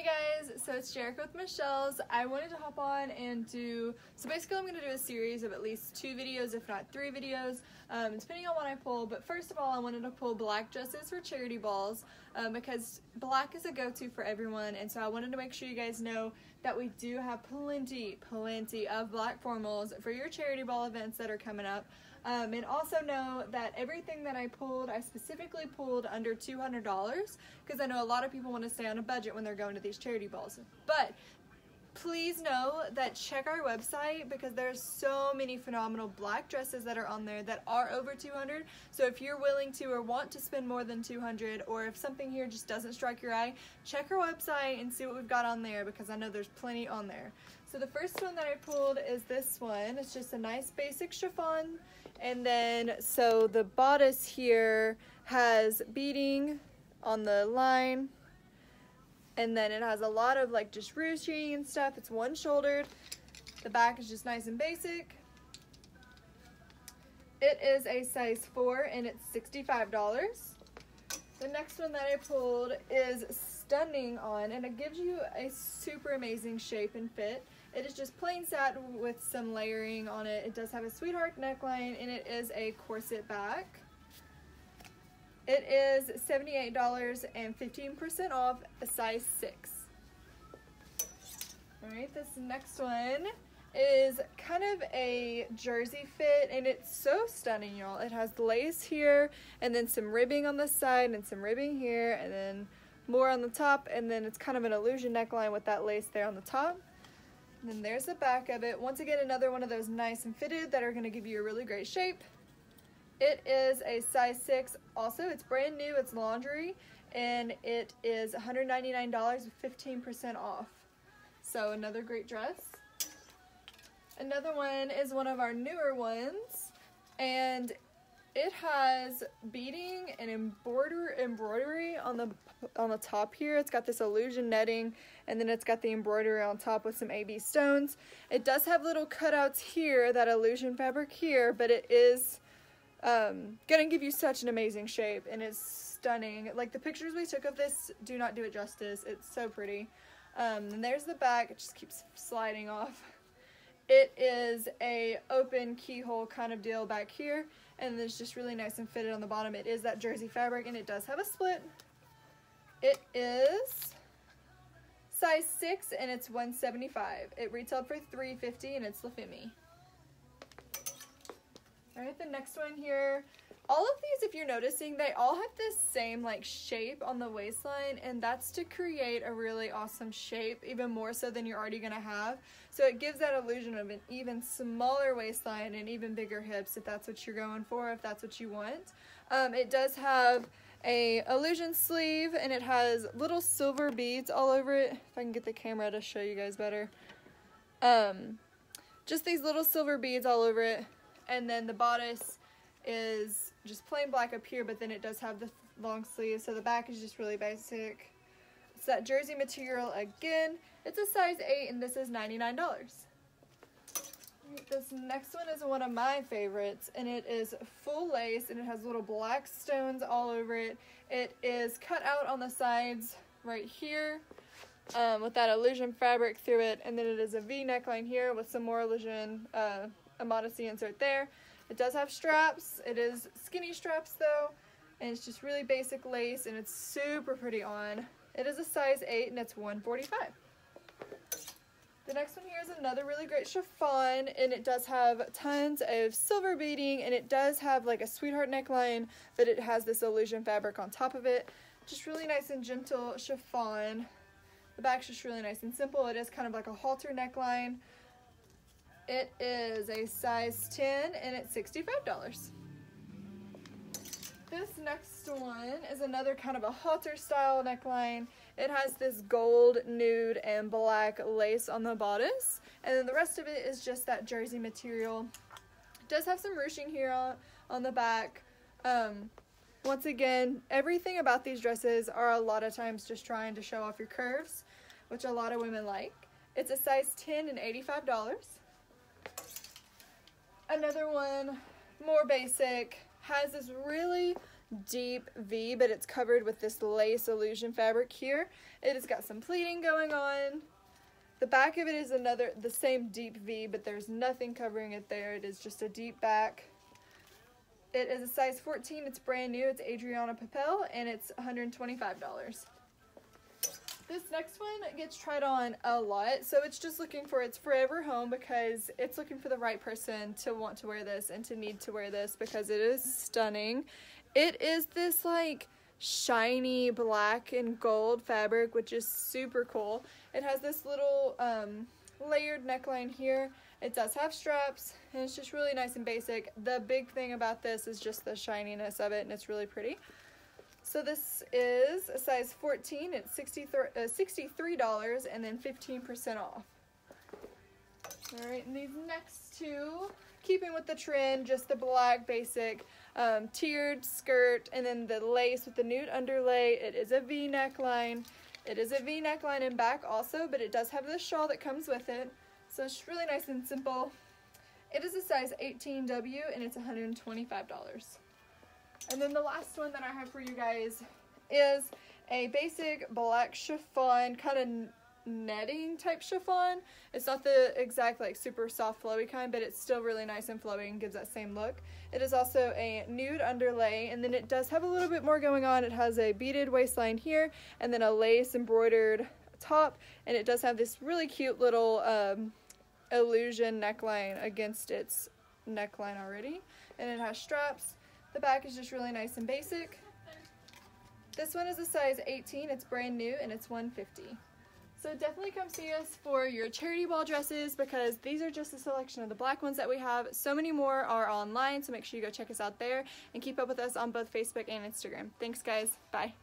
Hey guys, so it's Jerica with Michelle's. I wanted to hop on and basically I'm going to do a series of at least 2 videos, if not 3 videos, depending on what I pull. But first of all, I wanted to pull black dresses for charity balls because black is a go-to for everyone, and so I wanted to make sure you guys know that we do have plenty of black formals for your charity ball events that are coming up. And also know that everything that I pulled, I specifically pulled under $200 because I know a lot of people want to stay on a budget when they're going to these charity balls. But please know that check our website because there's so many phenomenal black dresses that are on there that are over $200. So if you're willing to or want to spend more than $200, or if something here just doesn't strike your eye, check our website and see what we've got on there because I know there's plenty on there. So the first one that I pulled is this one. It's just a nice basic chiffon. And then, so the bodice here has beading on the line. And then it has a lot of like just ruching and stuff. It's one-shouldered. The back is just nice and basic. It is a size 4 and it's $65. The next one that I pulled is stunning on, and it gives you a super amazing shape and fit. It is just plain satin with some layering on it. It does have a sweetheart neckline and it is a corset back. It is $78 and 15% off, a size 6. Alright, this next one is kind of a jersey fit and it's so stunning, y'all. It has lace here and then some ribbing on the side and some ribbing here and then more on the top, and then it's kind of an illusion neckline with that lace there on the top. And then there's the back of it. Once again, another one of those nice and fitted that are going to give you a really great shape. It is a size 6 also. It's brand new, it's laundry, and it is $199 with 15% off. So another great dress. Another one is one of our newer ones, and it has beading and embroidery on the top here. It's got this illusion netting, and then it's got the embroidery on top with some AB stones. It does have little cutouts here, that illusion fabric here, but it is gonna give you such an amazing shape, and it's stunning. Like, the pictures we took of this do not do it justice. It's so pretty. And there's the back. It just keeps sliding off. It is a open keyhole kind of deal back here, and it's just really nice and fitted on the bottom. It is that jersey fabric, and it does have a split. It is size 6 and it's $175. It retailed for $350 and it's La Femme. Alright, the next one here. All of these, if you're noticing, they all have this same like shape on the waistline, and that's to create a really awesome shape, even more so than you're already going to have. So it gives that illusion of an even smaller waistline and even bigger hips if that's what you're going for, if that's what you want. It does have a illusion sleeve, and it has little silver beads all over it. If I can get the camera to show you guys better. Just these little silver beads all over it, and then the bodice is just plain black up here, but then it does have the long sleeve, so the back is just really basic. It's that jersey material again. It's a size 8 and this is $99. This next one is one of my favorites, and it is full lace, and it has little black stones all over it. It is cut out on the sides right here with that illusion fabric through it, and then it is a V neckline here with some more illusion, a modesty insert there. It does have straps. It is skinny straps though, and it's just really basic lace, and it's super pretty on. It is a size 8 and it's $145. The next one here is another really great chiffon, and it does have tons of silver beading, and it does have like a sweetheart neckline, but it has this illusion fabric on top of it. Just really nice and gentle chiffon. The back's just really nice and simple. It is kind of like a halter neckline. It is a size 10 and it's $65. This next one is another kind of a halter style neckline. It has this gold, nude, and black lace on the bodice, and then the rest of it is just that jersey material. It does have some ruching here on the back. Once again, everything about these dresses are a lot of times just trying to show off your curves, which a lot of women like. It's a size 10 and $85. Another one, more basic, has this really deep V, but it's covered with this lace illusion fabric here. It has got some pleating going on. The back of it is the same deep V, but there's nothing covering it there. It is just a deep back. It is a size 14. It's brand new. It's Adriana Papel, and it's $125. This next one gets tried on a lot, so it's just looking for its forever home because it's looking for the right person to want to wear this and to need to wear this because it is stunning. It is this like shiny black and gold fabric, which is super cool. It has this little layered neckline here. It does have straps, and it's just really nice and basic. The big thing about this is just the shininess of it, and it's really pretty. So this is a size 14. It's $63 and then 15% off. All right, and these next two, keeping with the trend, just the black basic tiered skirt, and then the lace with the nude underlay. It is a V neckline. It is a V neckline in back also, but it does have the shawl that comes with it. So it's really nice and simple. It is a size 18W and it's $125. And then the last one that I have for you guys is a basic black chiffon, kind of netting type chiffon. It's not the exact like super soft flowy kind, but it's still really nice and flowy and gives that same look. It is also a nude underlay, and then it does have a little bit more going on. It has a beaded waistline here and then a lace embroidered top, and it does have this really cute little illusion neckline against its neckline already, and it has straps. The back is just really nice and basic. This one is a size 18. It's brand new and it's $150. So definitely come see us for your charity ball dresses because these are just a selection of the black ones that we have. So many more are online, so make sure you go check us out there and keep up with us on both Facebook and Instagram. Thanks guys. Bye.